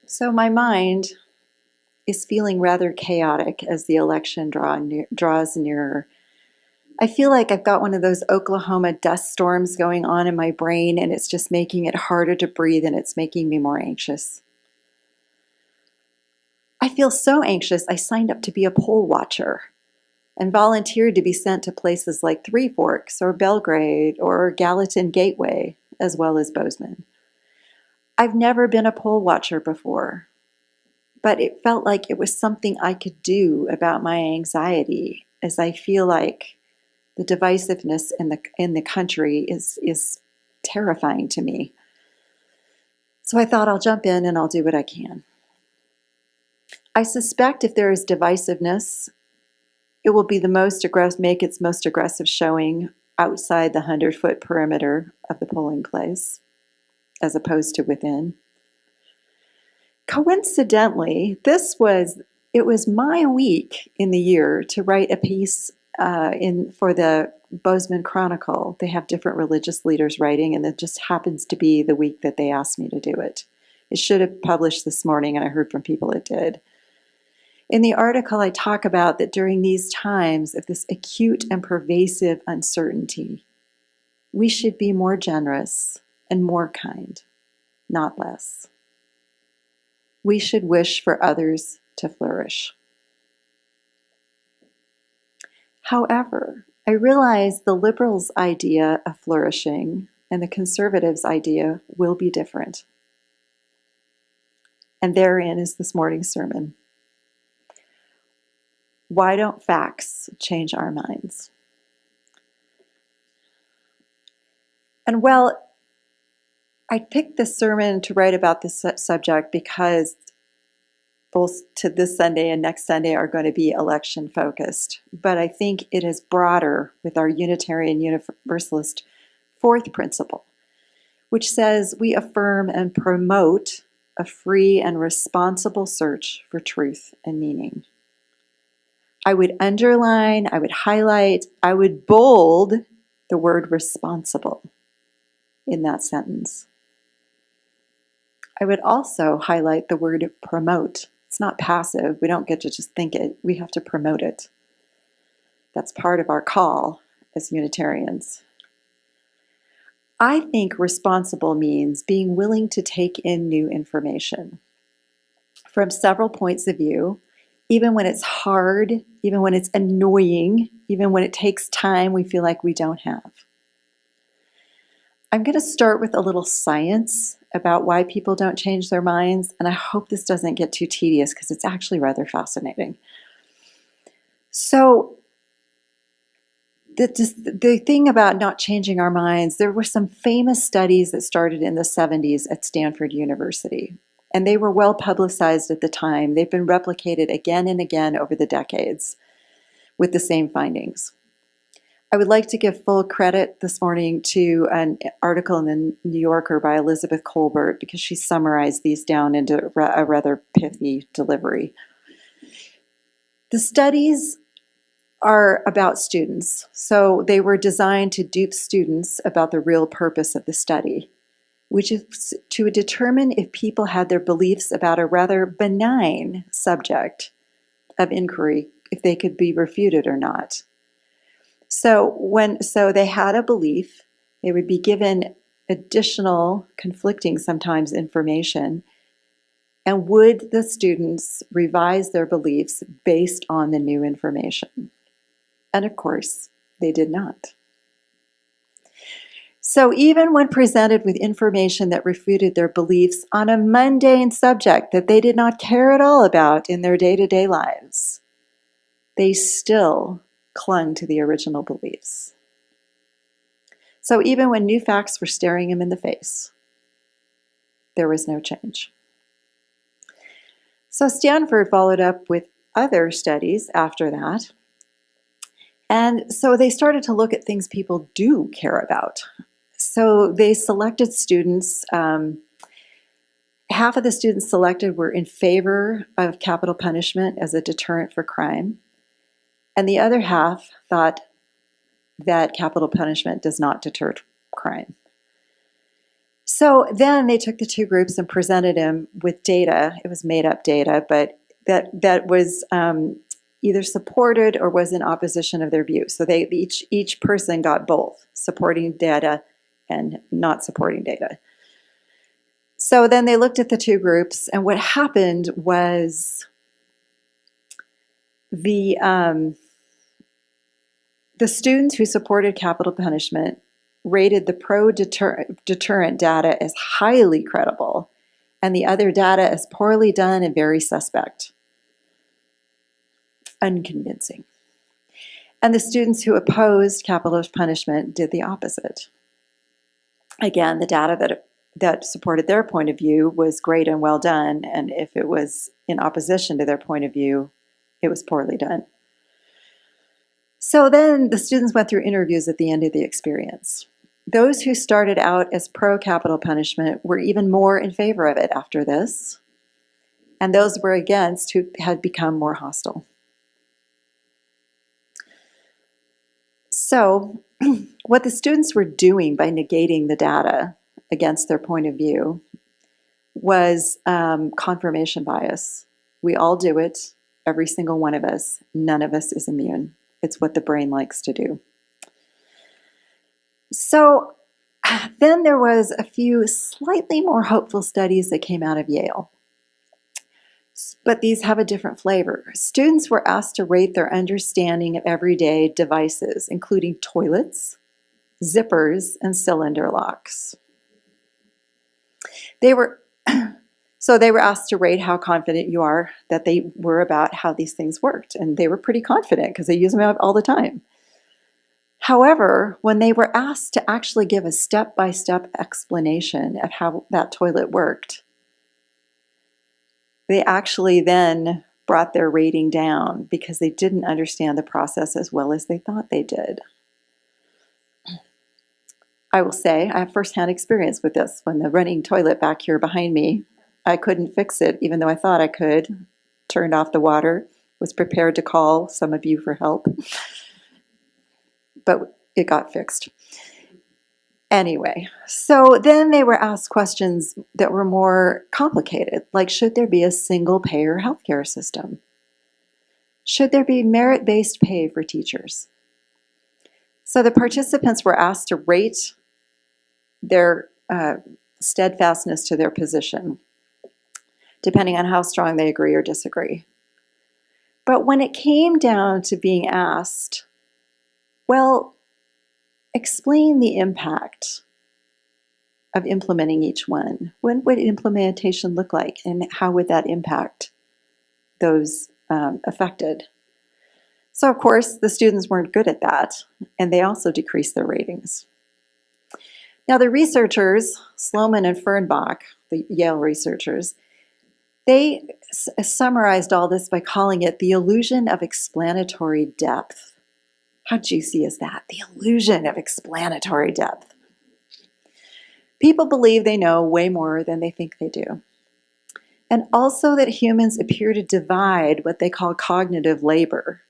So my mind is feeling rather chaotic as the election draws nearer. I feel like I've got one of those Oklahoma dust storms going on in my brain, and it's just making it harder to breathe, and it's making me more anxious. I feel so anxious, I signed up to be a poll watcher and volunteered to be sent to places like Three Forks or Belgrade or Gallatin Gateway, as well as Bozeman. I've never been a poll watcher before, but it felt like it was something I could do about my anxiety, as I feel like the divisiveness in the country is terrifying to me. So I thought I'll jump in and I'll do what I can. I suspect if there is divisiveness, it will be make its most aggressive showing outside the 100-foot perimeter of the polling place, as opposed to within. Coincidentally, it was my week in the year to write a piece for the Bozeman Chronicle. They have different religious leaders writing, and it just happens to be the week that they asked me to do it. It should have published this morning, and I heard from people it did. In the article, I talk about that during these times of this acute and pervasive uncertainty, we should be more generous and more kind, not less. We should wish for others to flourish. However, I realize the liberals' idea of flourishing and the conservatives' idea will be different. And therein is this morning's sermon. Why don't facts change our minds? And well, I picked this sermon to write about this subject because both to this Sunday and next Sunday are going to be election focused. But I think it is broader with our Unitarian Universalist fourth principle, which says we affirm and promote a free and responsible search for truth and meaning. I would underline, I would highlight, I would bold the word responsible in that sentence. I would also highlight the word promote. It's not passive. We don't get to just think it. We have to promote it. That's part of our call as Unitarians. I think responsible means being willing to take in new information from several points of view, even when it's hard, even when it's annoying, even when it takes time we feel like we don't have. I'm going to start with a little science about why people don't change their minds, and I hope this doesn't get too tedious because it's actually rather fascinating. So, the thing about not changing our minds, there were some famous studies that started in the 70s at Stanford University, and they were well publicized at the time. They've been replicated again and again over the decades with the same findings. I would like to give full credit this morning to an article in the New Yorker by Elizabeth Colbert because she summarized these down into a rather pithy delivery. The studies are about students, so they were designed to dupe students about the real purpose of the study, which is to determine if people had their beliefs about a rather benign subject of inquiry, if they could be refuted or not. So they had a belief, they would be given additional, conflicting sometimes, information, and would the students revise their beliefs based on the new information? And of course, they did not. So even when presented with information that refuted their beliefs on a mundane subject that they did not care at all about in their day-to-day lives, they still clung to the original beliefs. So even when new facts were staring him in the face, there was no change. So Stanford followed up with other studies after that. And so they started to look at things people do care about. So they selected students. Half of the students selected were in favor of capital punishment as a deterrent for crime. And the other half thought that capital punishment does not deter crime. So then they took the two groups and presented him with data. It was made up data, but that was either supported or was in opposition of their view. So they each person got both supporting data and not supporting data. So then they looked at the two groups, and what happened was the students who supported capital punishment rated the pro-deterrent data as highly credible, and the other data as poorly done and very suspect. Unconvincing. And the students who opposed capital punishment did the opposite. Again, the data that supported their point of view was great and well done, and if it was in opposition to their point of view, it was poorly done. So then the students went through interviews at the end of the experience. Those who started out as pro-capital punishment were even more in favor of it after this, and those were against who had become more hostile. So what the students were doing by negating the data against their point of view was confirmation bias. We all do it, every single one of us. None of us is immune. It's what the brain likes to do. So then there was a few slightly more hopeful studies that came out of Yale. But these have a different flavor. Students were asked to rate their understanding of everyday devices, including toilets, zippers, and cylinder locks. They were asked to rate how confident you are that they were about how these things worked. And they were pretty confident because they use them all the time. However, when they were asked to actually give a step-by-step explanation of how that toilet worked, they actually then brought their rating down because they didn't understand the process as well as they thought they did. I will say I have firsthand experience with this. When the running toilet back here behind me, I couldn't fix it even though I thought I could. Turned off the water, was prepared to call some of you for help, but it got fixed. Anyway, so then they were asked questions that were more complicated, like should there be a single-payer healthcare system? Should there be merit-based pay for teachers? So the participants were asked to rate their steadfastness to their position, depending on how strong they agree or disagree. But when it came down to being asked, well, explain the impact of implementing each one. What would implementation look like, and how would that impact those affected? So, of course, the students weren't good at that, and they also decreased their ratings. Now, the researchers, Sloman and Fernbach, the Yale researchers, they summarized all this by calling it the illusion of explanatory depth. How juicy is that? The illusion of explanatory depth. People believe they know way more than they think they do. And also that humans appear to divide what they call cognitive labor,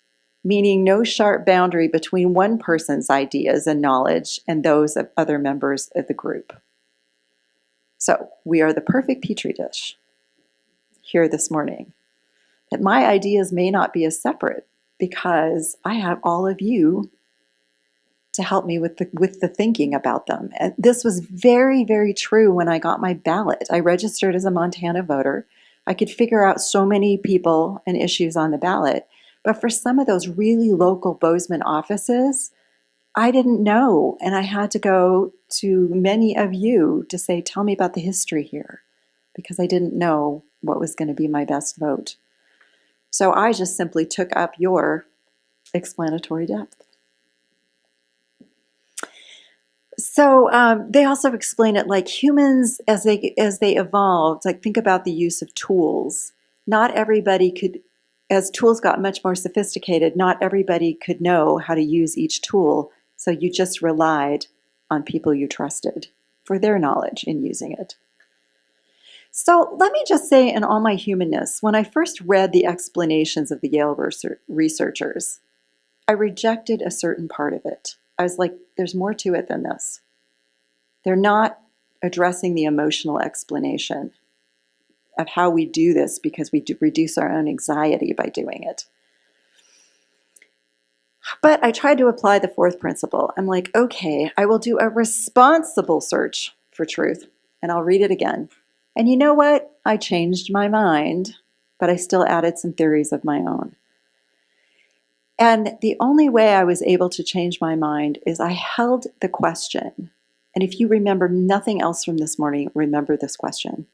meaning no sharp boundary between one person's ideas and knowledge and those of other members of the group. So we are the perfect petri dish here this morning. That my ideas may not be as separate, because I have all of you to help me with the thinking about them. And this was very, very true when I got my ballot. I registered as a Montana voter. I could figure out so many people and issues on the ballot. But for some of those really local Bozeman offices, I didn't know. And I had to go to many of you to say, tell me about the history here, because I didn't know what was going to be my best vote. So I just simply took up your explanatory depth. So they also explain it like humans, as they evolved, like think about the use of tools. Not everybody could, as tools got much more sophisticated, not everybody could know how to use each tool. So you just relied on people you trusted for their knowledge in using it. So let me just say, in all my humanness, when I first read the explanations of the Yale researchers, I rejected a certain part of it. I was like, there's more to it than this. They're not addressing the emotional explanation of how we do this, because we do reduce our own anxiety by doing it. But I tried to apply the fourth principle. I'm like, okay, I will do a responsible search for truth, and I'll read it again. And you know what? I changed my mind, but I still added some theories of my own. And the only way I was able to change my mind is I held the question. And if you remember nothing else from this morning, remember this question.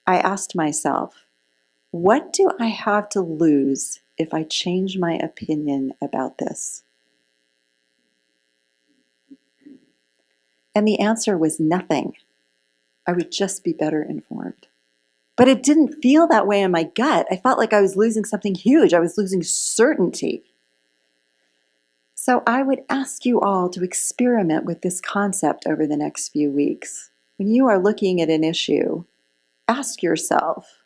I asked myself, what do I have to lose if I change my opinion about this? And the answer was nothing. I would just be better informed. But it didn't feel that way in my gut. I felt like I was losing something huge. I was losing certainty. So I would ask you all to experiment with this concept over the next few weeks. When you are looking at an issue, ask yourself,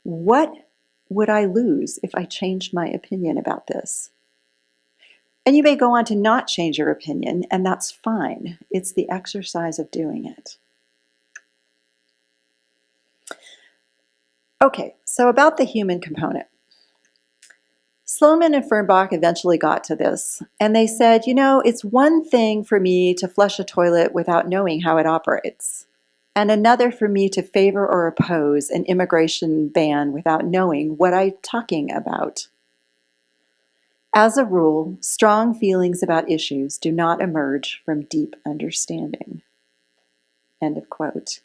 what would I lose if I changed my opinion about this? And you may go on to not change your opinion, and that's fine. It's the exercise of doing it. Okay, so about the human component. Sloman and Fernbach eventually got to this, and they said, you know, it's one thing for me to flush a toilet without knowing how it operates, and another for me to favor or oppose an immigration ban without knowing what I'm talking about. As a rule, strong feelings about issues do not emerge from deep understanding. End of quote.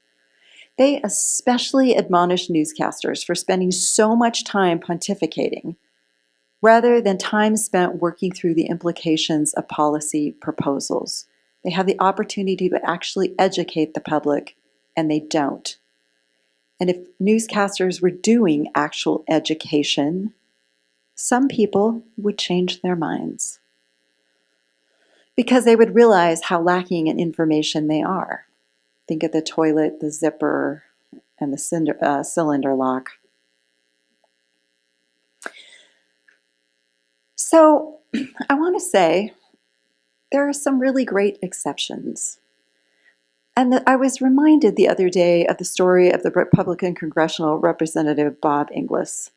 They especially admonish newscasters for spending so much time pontificating rather than time spent working through the implications of policy proposals. They have the opportunity to actually educate the public, and they don't. And if newscasters were doing actual education, some people would change their minds because they would realize how lacking in information they are. Think of the toilet, the zipper, and the cylinder lock. So I want to say there are some really great exceptions. And I was reminded the other day of the story of the Republican congressional representative Bob Inglis.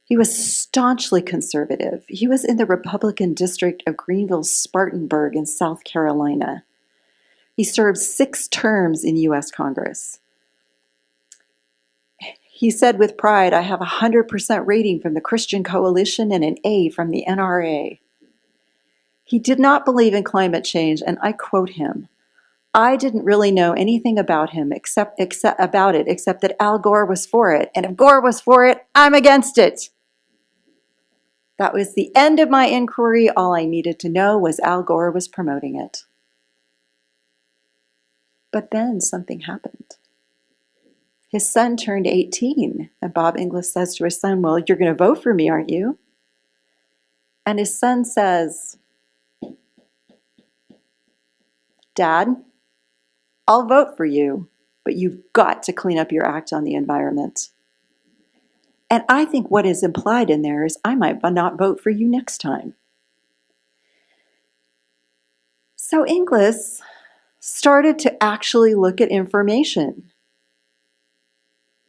He was staunchly conservative. He was in the Republican district of Greenville-Spartanburg in South Carolina. He served 6 terms in U.S. Congress. He said with pride, I have a 100% rating from the Christian Coalition and an A from the NRA. He did not believe in climate change, and I quote him, I didn't really know anything about him except that Al Gore was for it, and if Gore was for it, I'm against it. That was the end of my inquiry. All I needed to know was Al Gore was promoting it. But then something happened. His son turned 18, and Bob Inglis says to his son, well, you're going to vote for me, aren't you? And his son says, Dad, I'll vote for you, but you've got to clean up your act on the environment. And I think what is implied in there is I might not vote for you next time. So Inglis started to actually look at information.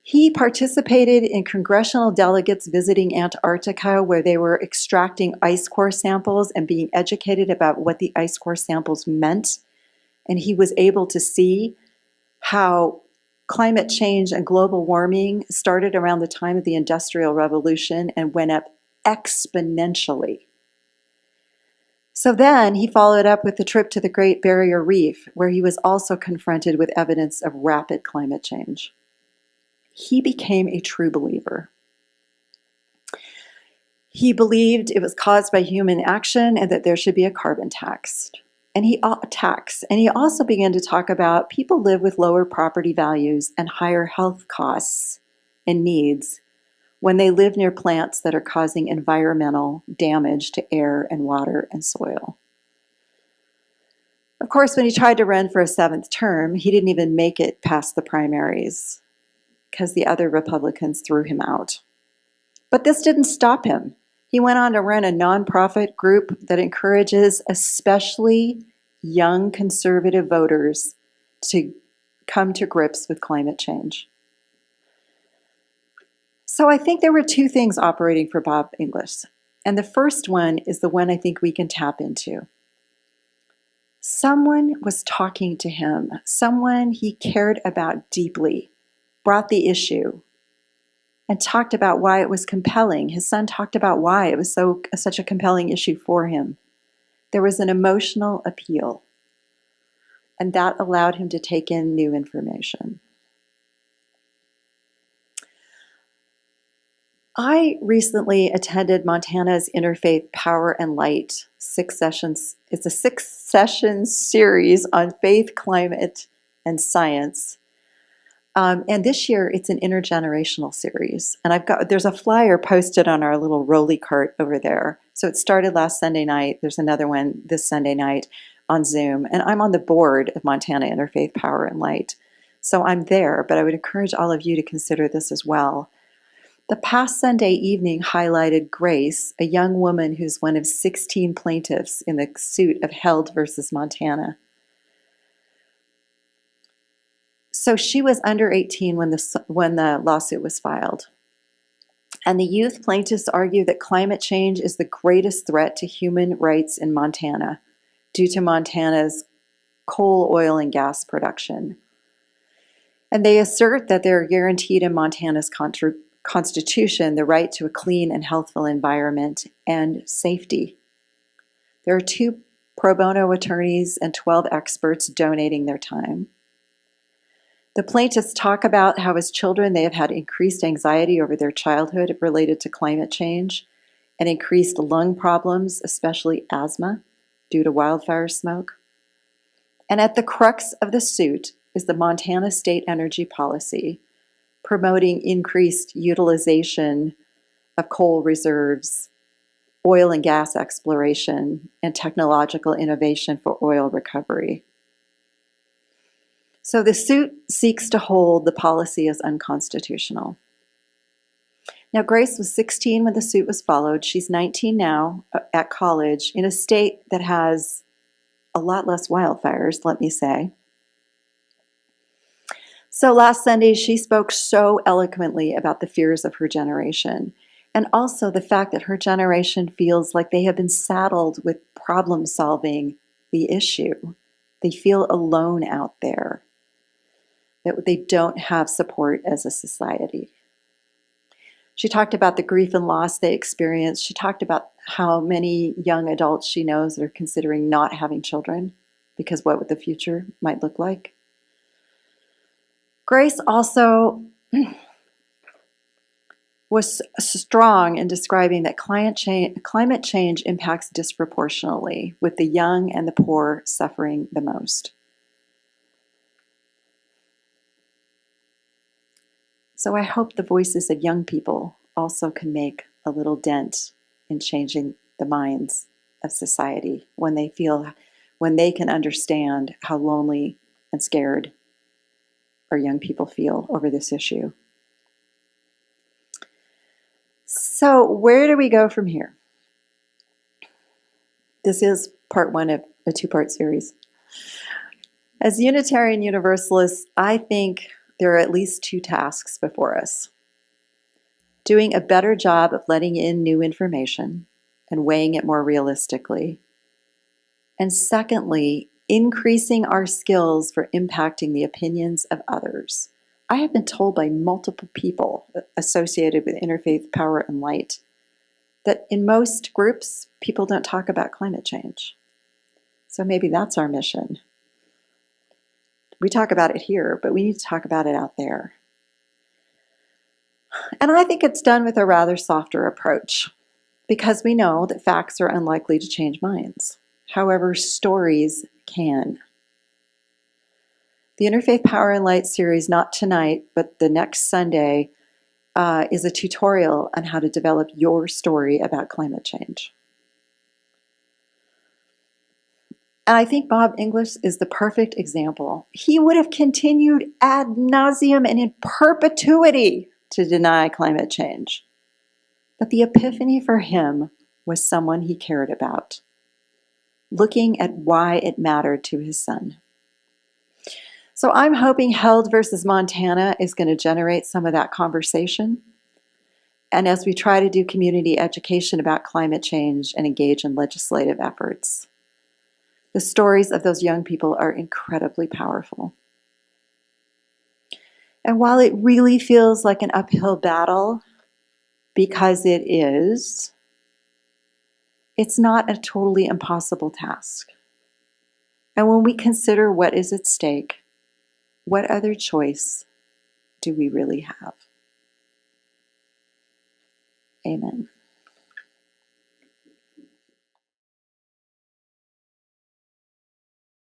He participated in congressional delegates visiting Antarctica, where they were extracting ice core samples and being educated about what the ice core samples meant. And he was able to see how climate change and global warming started around the time of the Industrial Revolution and went up exponentially. So then he followed up with the trip to the Great Barrier Reef, where he was also confronted with evidence of rapid climate change. He became a true believer. He believed it was caused by human action and that there should be a carbon tax. And he also began to talk about people live with lower property values and higher health costs and needs when they live near plants that are causing environmental damage to air and water and soil. Of course, when he tried to run for a 7th term, he didn't even make it past the primaries because the other Republicans threw him out. But this didn't stop him. He went on to run a nonprofit group that encourages especially young conservative voters to come to grips with climate change. So I think there were two things operating for Bob English. And the first one is the one I think we can tap into. Someone was talking to him, someone he cared about deeply, brought the issue, and talked about why it was compelling. His son talked about why it was such a compelling issue for him. There was an emotional appeal, and that allowed him to take in new information. I recently attended Montana's Interfaith Power and Light 6 sessions. It's a 6-session series on faith, climate, and science. And this year it's an intergenerational series. And there's a flyer posted on our little rolly cart over there. So it started last Sunday night. There's another one this Sunday night on Zoom. And I'm on the board of Montana Interfaith Power and Light. So I'm there, but I would encourage all of you to consider this as well. The past Sunday evening highlighted Grace, a young woman who's one of 16 plaintiffs in the suit of Held versus Montana. So she was under 18 when the lawsuit was filed. And the youth plaintiffs argue that climate change is the greatest threat to human rights in Montana due to Montana's coal, oil, and gas production. And they assert that they're guaranteed in Montana's Constitution the right to a clean and healthful environment and safety. There are 2 pro bono attorneys and 12 experts donating their time. The plaintiffs talk about how as children they have had increased anxiety over their childhood related to climate change and increased lung problems, especially asthma, due to wildfire smoke. And at the crux of the suit is the Montana state energy policy promoting increased utilization of coal reserves, oil and gas exploration, and technological innovation for oil recovery. So the suit seeks to hold the policy as unconstitutional. Now, Grace was 16 when the suit was followed. She's 19 now at college in a state that has a lot less wildfires, let me say. So last Sunday, she spoke so eloquently about the fears of her generation, and also the fact that her generation feels like they have been saddled with problem solving the issue. They feel alone out there, that they don't have support as a society. She talked about the grief and loss they experience. She talked about how many young adults she knows are considering not having children because what would the future might look like. Grace also was strong in describing that climate change impacts disproportionately, with the young and the poor suffering the most. So I hope the voices of young people also can make a little dent in changing the minds of society when they can understand how lonely and scared our young people feel over this issue. So where do we go from here? This is part 1 of a 2-part series. As Unitarian Universalists, I think there are at least 2 tasks before us. Doing a better job of letting in new information and weighing it more realistically. And secondly, increasing our skills for impacting the opinions of others. I have been told by multiple people associated with Interfaith Power and Light that in most groups, people don't talk about climate change. So maybe that's our mission. We talk about it here, but we need to talk about it out there. And I think it's done with a rather softer approach because we know that facts are unlikely to change minds. However, stories can. The Interfaith Power and Light series, not tonight, but the next Sunday, is a tutorial on how to develop your story about climate change. And I think Bob English is the perfect example. He would have continued ad nauseum and in perpetuity to deny climate change. But the epiphany for him was someone he cared about, looking at why it mattered to his son. So I'm hoping Held versus Montana is going to generate some of that conversation. And as we try to do community education about climate change and engage in legislative efforts, the stories of those young people are incredibly powerful. And while it really feels like an uphill battle, because it is, it's not a totally impossible task. And when we consider what is at stake, what other choice do we really have? Amen.